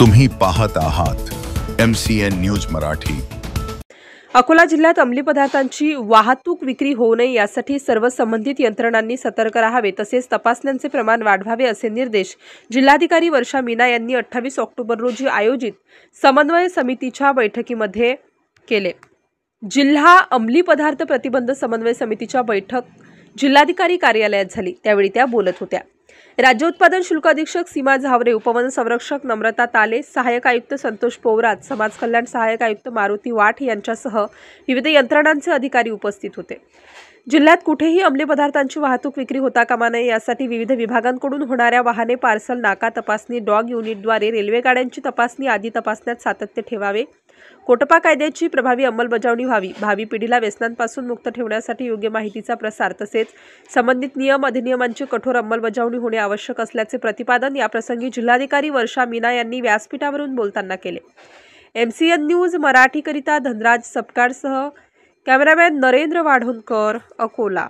तुम्ही पाहत आहात MCN न्यूज मराठी। अकोला जिल्ह्यात अंमली पदार्थांची वाहतूक विक्री होऊ नये यासाठी सर्व संबंधित यंत्रणांनी सतर्क राहावे, तसेच तपासण्यांचे प्रमाण वाढवावे असे निर्देश जिल्हाधिकारी वर्षा मीना यांनी 28 ऑक्टोबर रोजी आयोजित समन्वय समितीच्या बैठकीमध्ये केले। जिल्हा अंमली पदार्थ प्रतिबंध समन्वय समितीच्या बैठक जिल्हाधिकारी कार्यालयात झाली, त्यावेळी त्या बोलत होत्या। राज्य उत्पादन शुल्क अधीक्षक सीमा झावरे, उपवन संरक्षक नम्रता ताले, सहाय्यक आयुक्त संतोष पोवरात, समाज कल्याण सहाय्यक आयुक्त मारुती वाठ यांच्यासह विविध यंत्रणांचे अधिकारी उपस्थित होते। जिल्ह्यात कुठेही अंमली पदार्थांची वाहतूक विक्री होता कामा नये यासाठी विविध विभागांकडून होणाऱ्या वाहने पार्सल नाका तपासणी, डॉग युनिटद्वारे रेल्वे गाड्यांची तपासणी आदी तपासण्यात सातत्य ठेवावे। कोटपा कायद्याची प्रभावी अंमलबजावणी व्हावी। भावी पिढीला व्यसनांपासून मुक्त ठेवण्यासाठी योग्य माहितीचा प्रसार तसेच संबंधित नियम अधिनियमांची कठोर अंमलबजावणी होणे आवश्यक असल्याचे प्रतिपादन याप्रसंगी जिल्हाधिकारी वर्षा मीना यांनी व्यासपीठावरून बोलताना केले। MCN न्यूज मराठीकरिता धनराज सपकाळसह कॅमेरामॅन नरेंद्र वाढोणकर, अकोला।